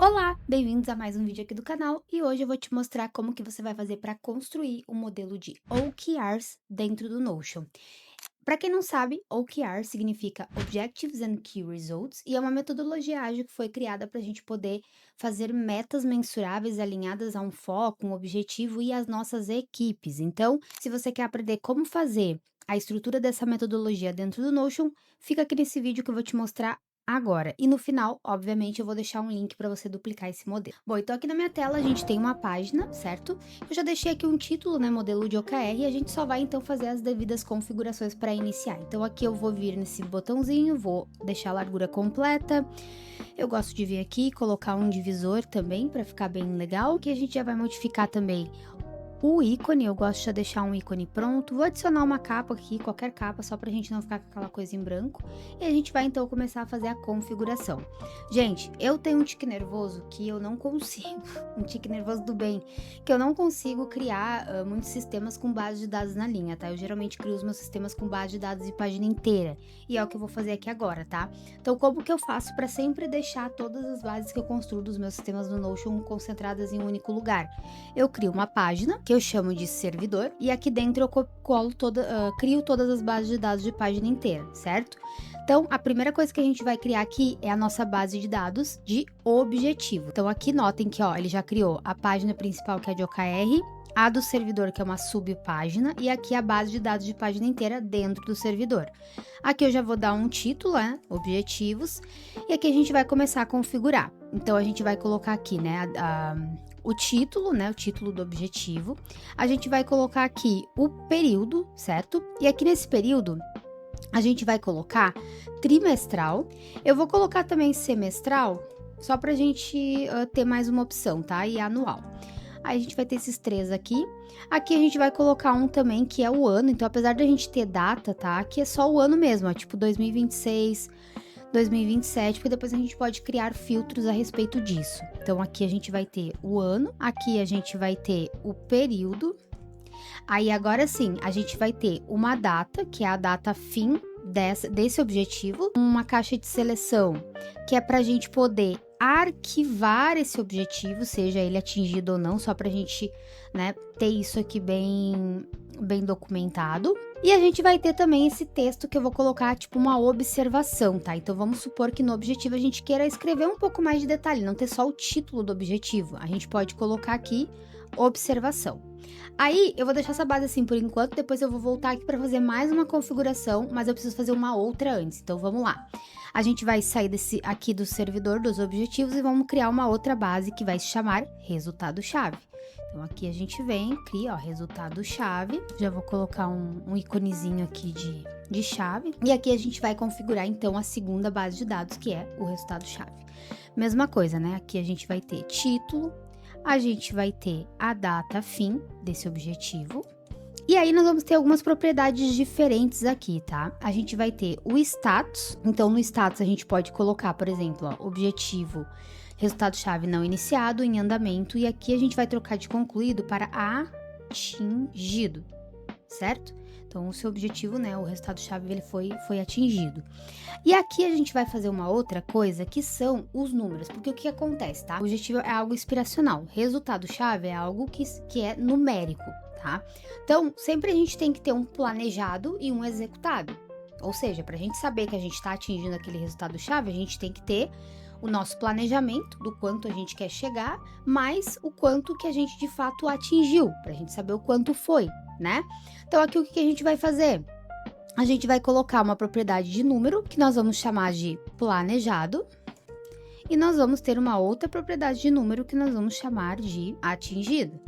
Olá, bem-vindos a mais um vídeo aqui do canal e hoje eu vou te mostrar como que você vai fazer para construir um modelo de OKRs dentro do Notion. Para quem não sabe, OKR significa Objectives and Key Results e é uma metodologia ágil que foi criada para a gente poder fazer metas mensuráveis alinhadas a um foco, um objetivo e as nossas equipes. Então, se você quer aprender como fazer a estrutura dessa metodologia dentro do Notion, fica aqui nesse vídeo que eu vou te mostrar agora. E no final, obviamente, eu vou deixar um link para você duplicar esse modelo. Bom, então aqui na minha tela a gente tem uma página, certo? Eu já deixei aqui um título, né, modelo de OKR, e a gente só vai então fazer as devidas configurações para iniciar. Então aqui eu vou vir nesse botãozinho, vou deixar a largura completa. Eu gosto de vir aqui e colocar um divisor também para ficar bem legal, que a gente já vai modificar também o ícone. Eu gosto de já deixar um ícone pronto. Vou adicionar uma capa aqui, qualquer capa, só pra gente não ficar com aquela coisa em branco. E a gente vai então começar a fazer a configuração. Gente, eu tenho um tique nervoso que eu não consigo, um tique nervoso do bem, que eu não consigo criar muitos sistemas com base de dados na linha, tá? Eu geralmente crio os meus sistemas com base de dados de página inteira. E é o que eu vou fazer aqui agora, tá? Então, como que eu faço para sempre deixar todas as bases que eu construo dos meus sistemas do Notion concentradas em um único lugar? Eu crio uma página que eu chamo de servidor e aqui dentro eu crio todas as bases de dados de página inteira, certo? Então, a primeira coisa que a gente vai criar aqui é a nossa base de dados de objetivo. Então, aqui notem que, ó, ele já criou a página principal, que é de OKR, a do servidor, que é uma subpágina, e aqui a base de dados de página inteira dentro do servidor. Aqui eu já vou dar um título, né, objetivos, e aqui a gente vai começar a configurar. Então, a gente vai colocar aqui, né, o título, né, o título do objetivo. A gente vai colocar aqui o período, certo? E aqui nesse período, a gente vai colocar trimestral. Eu vou colocar também semestral, só pra gente ter mais uma opção, tá? E anual. Aí a gente vai ter esses três aqui. Aqui a gente vai colocar um também que é o ano. Então, apesar de a gente ter data, tá? Aqui é só o ano mesmo, ó, tipo 2026, 2027, porque depois a gente pode criar filtros a respeito disso. Então, aqui a gente vai ter o ano, aqui a gente vai ter o período. Aí, agora sim, a gente vai ter uma data, que é a data fim desse objetivo, uma caixa de seleção, que é para a gente poder arquivar esse objetivo, seja ele atingido ou não, só para a gente, né, ter isso aqui bem documentado. E a gente vai ter também esse texto que eu vou colocar, tipo, uma observação, tá? Então, vamos supor que no objetivo a gente queira escrever um pouco mais de detalhe, não ter só o título do objetivo. A gente pode colocar aqui, observação. Aí, eu vou deixar essa base assim por enquanto, depois eu vou voltar aqui para fazer mais uma configuração, mas eu preciso fazer uma outra antes, então vamos lá. A gente vai sair aqui do servidor dos objetivos e vamos criar uma outra base que vai se chamar resultado-chave. Então, aqui a gente vem, cria, ó, resultado-chave. Já vou colocar um iconezinho aqui de chave. E aqui a gente vai configurar, então, a segunda base de dados, que é o resultado-chave. Mesma coisa, né? Aqui a gente vai ter título, a gente vai ter a data fim desse objetivo. E aí nós vamos ter algumas propriedades diferentes aqui, tá? A gente vai ter o status. Então, no status a gente pode colocar, por exemplo, ó, objetivo, resultado-chave não iniciado, em andamento. E aqui a gente vai trocar de concluído para atingido, certo? Então, o seu objetivo, né, o resultado-chave, ele foi atingido. E aqui a gente vai fazer uma outra coisa, que são os números. Porque o que acontece, tá? O objetivo é algo inspiracional. Resultado-chave é algo que é numérico, tá? Então, sempre a gente tem que ter um planejado e um executado. Ou seja, para a gente saber que a gente está atingindo aquele resultado-chave, a gente tem que ter o nosso planejamento do quanto a gente quer chegar, mais o quanto que a gente de fato atingiu, para a gente saber o quanto foi, né? Então, aqui o que a gente vai fazer? A gente vai colocar uma propriedade de número, que nós vamos chamar de planejado, e nós vamos ter uma outra propriedade de número, que nós vamos chamar de atingido,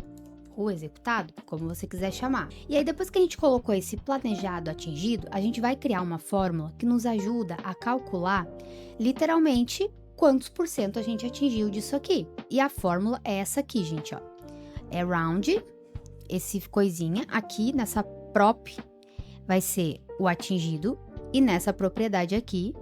ou executado, como você quiser chamar. E aí, depois que a gente colocou esse planejado atingido, a gente vai criar uma fórmula que nos ajuda a calcular, literalmente, quantos por cento a gente atingiu disso aqui. E a fórmula é essa aqui, gente, ó. É round, esse coisinha, aqui nessa prop vai ser o atingido, e nessa propriedade aqui,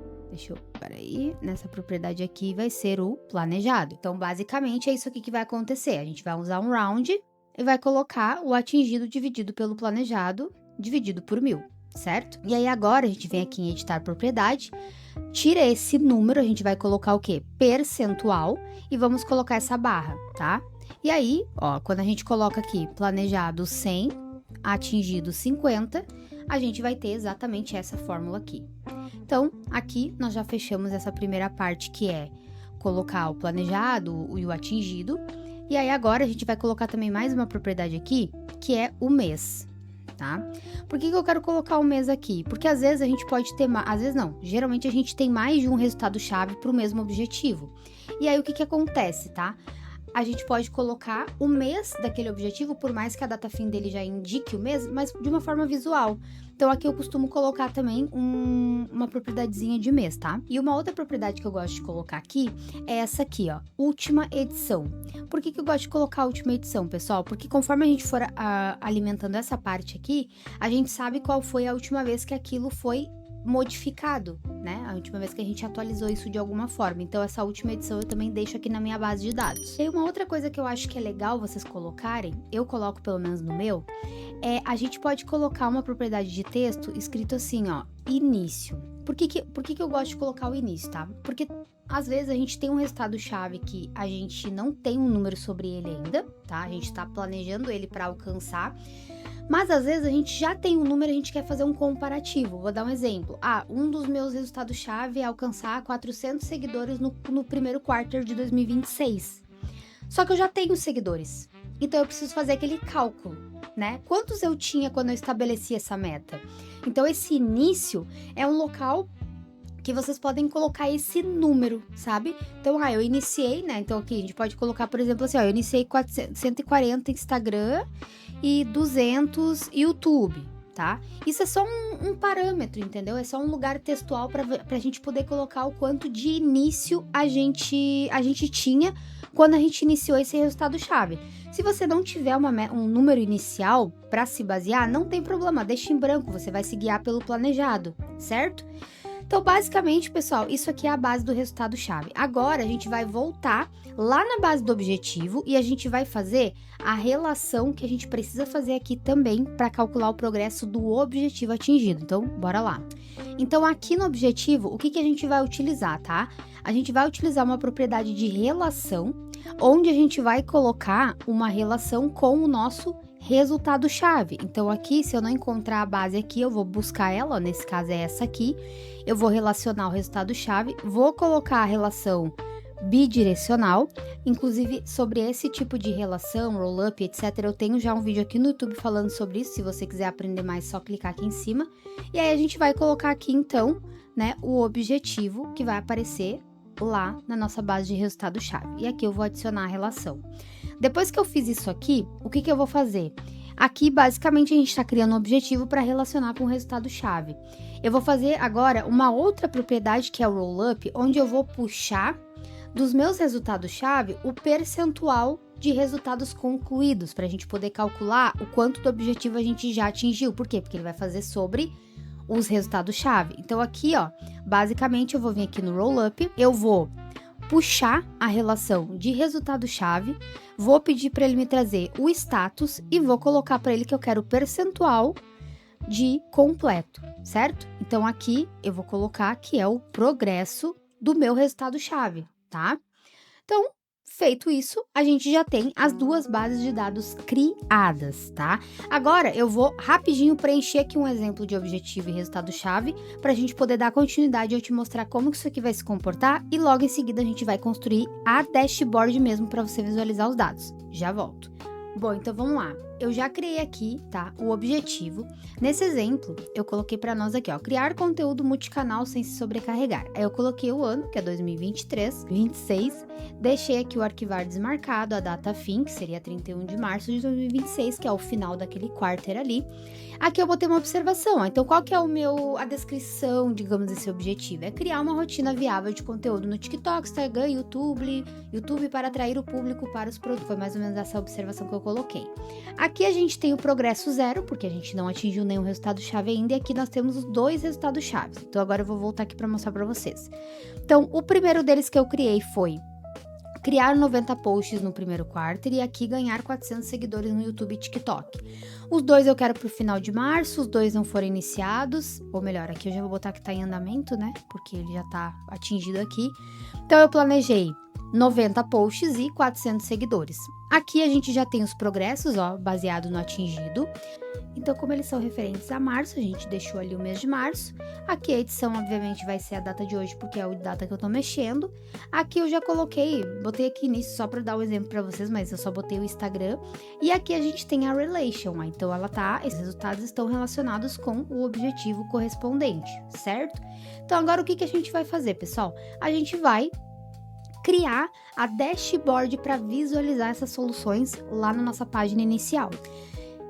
nessa propriedade aqui vai ser o planejado. Então, basicamente, é isso aqui que vai acontecer. A gente vai usar um round e vai colocar o atingido dividido pelo planejado, dividido por 1000, certo? E aí, agora, a gente vem aqui em editar propriedade, tira esse número, a gente vai colocar o quê? Percentual e vamos colocar essa barra, tá? E aí, ó, quando a gente coloca aqui planejado 100, atingido 50, a gente vai ter exatamente essa fórmula aqui. Então, aqui nós já fechamos essa primeira parte que é colocar o planejado e o atingido. E aí agora a gente vai colocar também mais uma propriedade aqui, que é o mês, tá? Por que eu quero colocar o mês aqui? Porque às vezes a gente pode ter, às vezes não, geralmente a gente tem mais de um resultado-chave para o mesmo objetivo. E aí o que acontece, tá? A gente pode colocar o mês daquele objetivo, por mais que a data fim dele já indique o mês, mas de uma forma visual. Então, aqui eu costumo colocar também uma propriedadezinha de mês, tá? E uma outra propriedade que eu gosto de colocar aqui é essa aqui, ó, última edição. Por que eu gosto de colocar a última edição, pessoal? Porque conforme a gente for alimentando essa parte aqui, a gente sabe qual foi a última vez que aquilo foi modificado, né? A última vez que a gente atualizou isso de alguma forma. Então, essa última edição eu também deixo aqui na minha base de dados. E uma outra coisa que eu acho que é legal vocês colocarem, eu coloco pelo menos no meu, a gente pode colocar uma propriedade de texto escrito assim, ó, início. Por que eu gosto de colocar o início, tá? Porque às vezes a gente tem um resultado-chave que a gente não tem um número sobre ele ainda, tá? A gente tá planejando ele para alcançar. Mas às vezes a gente já tem um número e a gente quer fazer um comparativo. Vou dar um exemplo. Um dos meus resultados-chave é alcançar 400 seguidores no primeiro quarto de 2026. Só que eu já tenho seguidores. Então eu preciso fazer aquele cálculo, né? Quantos eu tinha quando eu estabeleci essa meta? Então esse início é um local que vocês podem colocar esse número, sabe? Então, eu iniciei, né? Então aqui a gente pode colocar, por exemplo, assim, ó, eu iniciei 140 Instagram e 200 YouTube, tá? Isso é só um parâmetro, entendeu? É só um lugar textual pra gente poder colocar o quanto de início a gente tinha quando a gente iniciou esse resultado-chave. Se você não tiver um número inicial para se basear, não tem problema, deixa em branco, você vai se guiar pelo planejado, certo? Então, basicamente, pessoal, isso aqui é a base do resultado-chave. Agora, a gente vai voltar lá na base do objetivo e a gente vai fazer a relação que a gente precisa fazer aqui também para calcular o progresso do objetivo atingido. Então, bora lá. Então, aqui no objetivo, o que a gente vai utilizar, tá? A gente vai utilizar uma propriedade de relação, onde a gente vai colocar uma relação com o nosso resultado-chave. Então, aqui, se eu não encontrar a base aqui, eu vou buscar ela, ó, nesse caso é essa aqui, eu vou relacionar o resultado-chave, vou colocar a relação bidirecional, inclusive sobre esse tipo de relação, roll-up, etc, eu tenho já um vídeo aqui no YouTube falando sobre isso, se você quiser aprender mais, é só clicar aqui em cima, e aí a gente vai colocar aqui, então, né, o objetivo que vai aparecer lá na nossa base de resultado-chave, e aqui eu vou adicionar a relação. Depois que eu fiz isso aqui, o que eu vou fazer? Aqui, basicamente, a gente está criando um objetivo para relacionar com o resultado-chave. Eu vou fazer agora uma outra propriedade, que é o roll-up, onde eu vou puxar dos meus resultados-chave o percentual de resultados concluídos, para a gente poder calcular o quanto do objetivo a gente já atingiu. Por quê? Porque ele vai fazer sobre os resultados-chave. Então, aqui, ó, basicamente, eu vou vir aqui no roll-up, eu vou puxar a relação de resultado-chave, vou pedir para ele me trazer o status e vou colocar para ele que eu quero o percentual de completo, certo? Então, aqui eu vou colocar que é o progresso do meu resultado-chave, tá? Então, feito isso, a gente já tem as duas bases de dados criadas, tá? Agora, eu vou rapidinho preencher aqui um exemplo de objetivo e resultado-chave para a gente poder dar continuidade e eu te mostrar como que isso aqui vai se comportar e logo em seguida a gente vai construir a dashboard mesmo para você visualizar os dados. Já volto. Bom, então vamos lá. Eu já criei aqui, tá, o objetivo. Nesse exemplo, eu coloquei para nós aqui, ó, criar conteúdo multicanal sem se sobrecarregar. Aí eu coloquei o ano, que é 2023, 26, deixei aqui o arquivar desmarcado, a data fim, que seria 31 de março de 2026, que é o final daquele quarter ali. Aqui eu botei uma observação, ó. Então qual que é a descrição, digamos, desse objetivo? É criar uma rotina viável de conteúdo no TikTok, Instagram, YouTube para atrair o público para os produtos. Foi mais ou menos essa observação que eu coloquei. Aqui a gente tem o progresso zero, porque a gente não atingiu nenhum resultado-chave ainda, e aqui nós temos os dois resultados-chave. Então, agora eu vou voltar aqui para mostrar para vocês. Então, o primeiro deles que eu criei foi criar 90 posts no primeiro quarter e aqui ganhar 400 seguidores no YouTube e TikTok. Os dois eu quero pro final de março, os dois não foram iniciados, ou melhor, aqui eu já vou botar que tá em andamento, né, porque ele já tá atingido aqui. Então eu planejei 90 posts e 400 seguidores. Aqui a gente já tem os progressos, ó, baseado no atingido. Então, como eles são referentes a março, a gente deixou ali o mês de março. Aqui a edição, obviamente, vai ser a data de hoje, porque é a data que eu tô mexendo. Aqui eu já botei aqui início só pra dar um exemplo pra vocês, mas eu só botei o Instagram. E aqui a gente tem a relation, ó, então esses resultados estão relacionados com o objetivo correspondente, certo? Então, agora o que a gente vai fazer, pessoal? A gente vai criar a dashboard para visualizar essas soluções lá na nossa página inicial.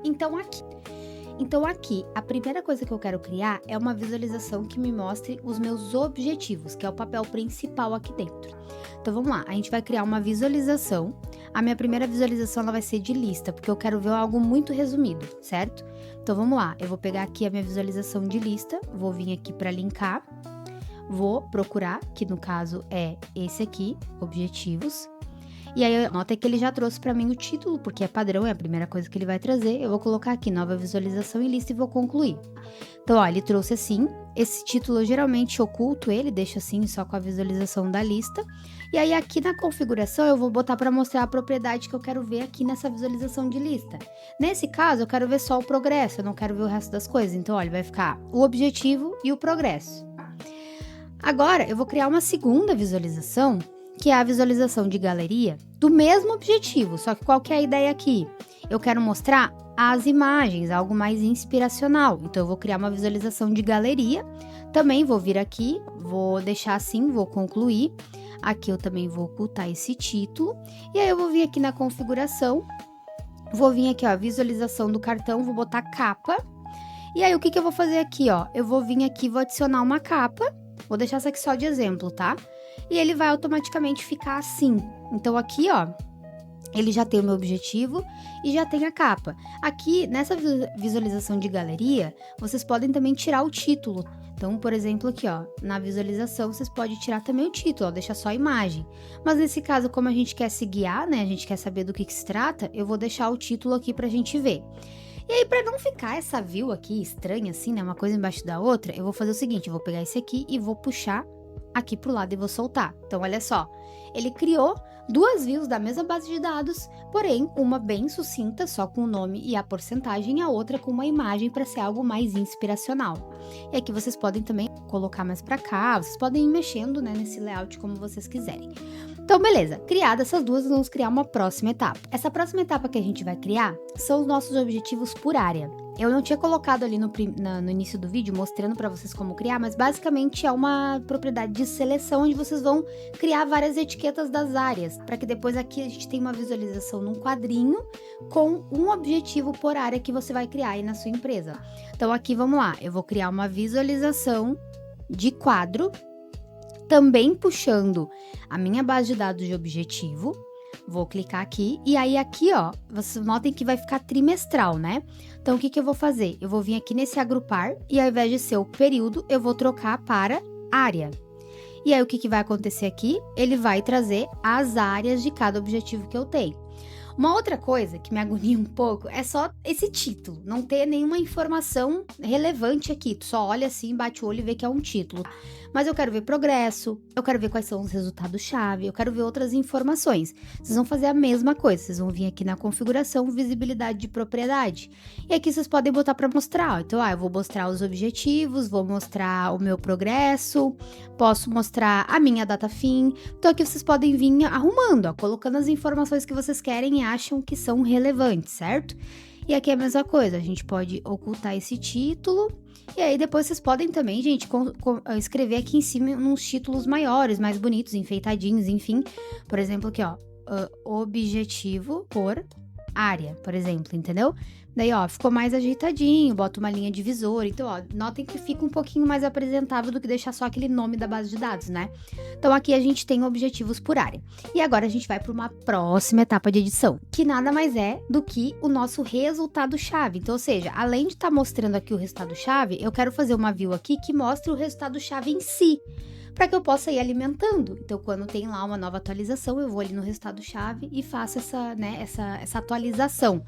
Então aqui, a primeira coisa que eu quero criar é uma visualização que me mostre os meus objetivos, que é o papel principal aqui dentro. Então vamos lá, a gente vai criar uma visualização. A minha primeira visualização ela vai ser de lista, porque eu quero ver algo muito resumido, certo? Então vamos lá, eu vou pegar aqui a minha visualização de lista, vou vir aqui para linkar. Vou procurar, que no caso é esse aqui, objetivos. E aí, nota que ele já trouxe para mim o título, porque é padrão, é a primeira coisa que ele vai trazer. Eu vou colocar aqui, nova visualização em lista e vou concluir. Então, ó, ele trouxe assim. Esse título eu geralmente oculto ele, deixo assim só com a visualização da lista. E aí, aqui na configuração, eu vou botar para mostrar a propriedade que eu quero ver aqui nessa visualização de lista. Nesse caso, eu quero ver só o progresso, eu não quero ver o resto das coisas. Então, olha, vai ficar o objetivo e o progresso. Agora, eu vou criar uma segunda visualização, que é a visualização de galeria do mesmo objetivo, só que qual que é a ideia aqui? Eu quero mostrar as imagens, algo mais inspiracional. Então, eu vou criar uma visualização de galeria. Também vou vir aqui, vou deixar assim, vou concluir. Aqui eu também vou ocultar esse título. E aí, eu vou vir aqui na configuração, vou vir aqui, ó, visualização do cartão, vou botar capa. E aí, o que eu vou fazer aqui, ó? Eu vou vir aqui, vou adicionar uma capa. Vou deixar isso aqui só de exemplo, tá? E ele vai automaticamente ficar assim. Então, aqui, ó, ele já tem o meu objetivo e já tem a capa. Aqui, nessa visualização de galeria, vocês podem também tirar o título. Então, por exemplo, aqui, ó, na visualização, vocês podem tirar também o título, ó, deixar só a imagem. Mas nesse caso, como a gente quer se guiar, né, a gente quer saber do que se trata, eu vou deixar o título aqui pra gente ver. E aí, pra não ficar essa view aqui estranha assim, né, uma coisa embaixo da outra, eu vou fazer o seguinte, eu vou pegar esse aqui e vou puxar aqui pro lado e vou soltar. Então, olha só, ele criou duas views da mesma base de dados, porém, uma bem sucinta, só com o nome e a porcentagem, e a outra com uma imagem para ser algo mais inspiracional. E aqui vocês podem também colocar mais para cá, vocês podem ir mexendo, né, nesse layout como vocês quiserem. Então, beleza, criadas essas duas, vamos criar uma próxima etapa. Essa próxima etapa que a gente vai criar são os nossos objetivos por área. Eu não tinha colocado ali no início do vídeo, mostrando para vocês como criar, mas basicamente é uma propriedade de seleção onde vocês vão criar várias etiquetas das áreas, para que depois aqui a gente tenha uma visualização num quadrinho com um objetivo por área que você vai criar aí na sua empresa. Então aqui, vamos lá, eu vou criar uma visualização de quadro, também puxando a minha base de dados de objetivo. Vou clicar aqui, e aí aqui, ó, vocês notem que vai ficar trimestral, né? Então, o que eu vou fazer? Eu vou vir aqui nesse agrupar, e ao invés de ser o período, eu vou trocar para área. E aí, o que vai acontecer aqui? Ele vai trazer as áreas de cada objetivo que eu tenho. Uma outra coisa que me agonia um pouco é só esse título, não ter nenhuma informação relevante aqui. Tu só olha assim, bate o olho e vê que é um título. Mas eu quero ver progresso, eu quero ver quais são os resultados-chave, eu quero ver outras informações. Vocês vão fazer a mesma coisa, vocês vão vir aqui na configuração, visibilidade de propriedade. E aqui vocês podem botar para mostrar, ó. Então, eu vou mostrar os objetivos, vou mostrar o meu progresso, posso mostrar a minha data fim. Então, aqui vocês podem vir arrumando, ó, colocando as informações que vocês querem e acham que são relevantes, certo? E aqui é a mesma coisa, a gente pode ocultar esse título. E aí depois vocês podem também, gente, escrever aqui em cima uns títulos maiores, mais bonitos, enfeitadinhos, enfim. Por exemplo, aqui, ó, objetivo por área, por exemplo, entendeu? Daí, ó, ficou mais ajeitadinho, bota uma linha divisora. Então, ó, notem que fica um pouquinho mais apresentável do que deixar só aquele nome da base de dados, né? Então, aqui a gente tem objetivos por área. E agora a gente vai para uma próxima etapa de edição, que nada mais é do que o nosso resultado-chave. Então, ou seja, além de estar mostrando aqui o resultado-chave, eu quero fazer uma view aqui que mostre o resultado-chave em si, para que eu possa ir alimentando. Então, quando tem lá uma nova atualização, eu vou ali no resultado-chave e faço essa atualização.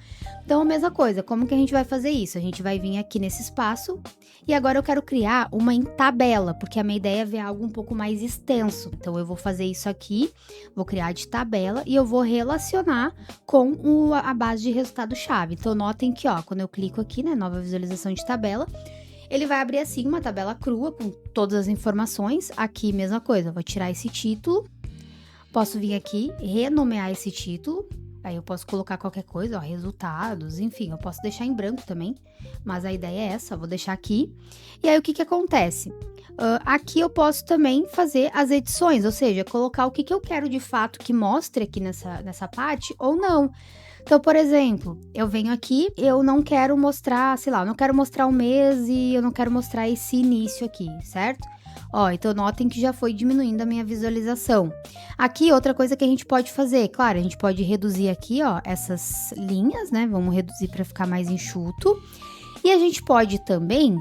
Então, a mesma coisa, como que a gente vai fazer isso? A gente vai vir aqui nesse espaço e agora eu quero criar uma em tabela, porque a minha ideia é ver algo um pouco mais extenso. Então, eu vou fazer isso aqui, vou criar de tabela e eu vou relacionar com a base de resultado-chave. Então, notem que, ó, quando eu clico aqui, né, nova visualização de tabela, ele vai abrir assim uma tabela crua com todas as informações. Aqui, mesma coisa, vou tirar esse título. Posso vir aqui, renomear esse título. Aí eu posso colocar qualquer coisa, ó, resultados, enfim, eu posso deixar em branco também. Mas a ideia é essa, vou deixar aqui. E aí, o que acontece? Aqui eu posso também fazer as edições, ou seja, colocar o que eu quero de fato que mostre aqui nessa parte ou não. Então, por exemplo, eu venho aqui, eu não quero mostrar, sei lá, eu não quero mostrar o mês e eu não quero mostrar esse início aqui, certo? Ó, então notem que já foi diminuindo a minha visualização. Aqui, outra coisa que a gente pode fazer, claro, a gente pode reduzir aqui, ó, essas linhas, né? Vamos reduzir para ficar mais enxuto. E a gente pode também,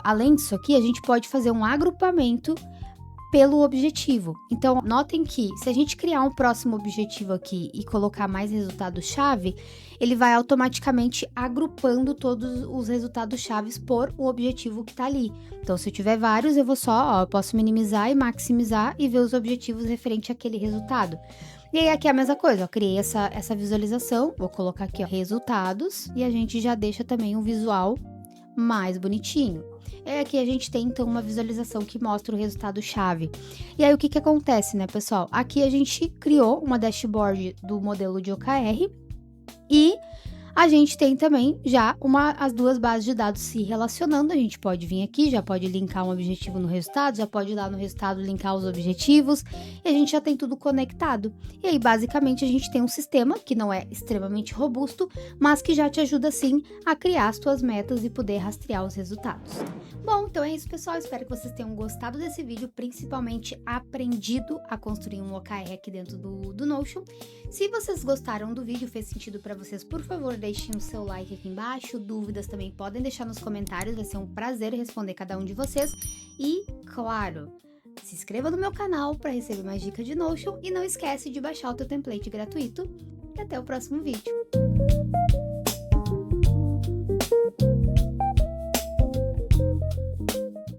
além disso aqui, a gente pode fazer um agrupamento pelo objetivo. Então, notem que se a gente criar um próximo objetivo aqui e colocar mais resultados-chave, ele vai automaticamente agrupando todos os resultados-chaves por o objetivo que tá ali. Então, se eu tiver vários, eu vou só, ó, eu posso minimizar e maximizar e ver os objetivos referente àquele resultado. E aí, aqui é a mesma coisa, ó, criei essa visualização, vou colocar aqui, ó, resultados, e a gente já deixa também um visual mais bonitinho. Aqui a gente tem, então, uma visualização que mostra o resultado-chave. E aí, o que acontece, né, pessoal? Aqui a gente criou uma dashboard do modelo de OKR e a gente tem também já as duas bases de dados se relacionando. A gente pode vir aqui, já pode linkar um objetivo no resultado, já pode ir lá no resultado linkar os objetivos e a gente já tem tudo conectado. E aí, basicamente, a gente tem um sistema que não é extremamente robusto, mas que já te ajuda, sim, a criar as tuas metas e poder rastrear os resultados. Bom, então é isso, pessoal. Espero que vocês tenham gostado desse vídeo, principalmente aprendido a construir um OKR aqui dentro do Notion. Se vocês gostaram do vídeo, fez sentido para vocês, por favor, deixem o seu like aqui embaixo. Dúvidas também podem deixar nos comentários, vai ser um prazer responder cada um de vocês. E, claro, se inscreva no meu canal para receber mais dicas de Notion e não esquece de baixar o teu template gratuito. E até o próximo vídeo.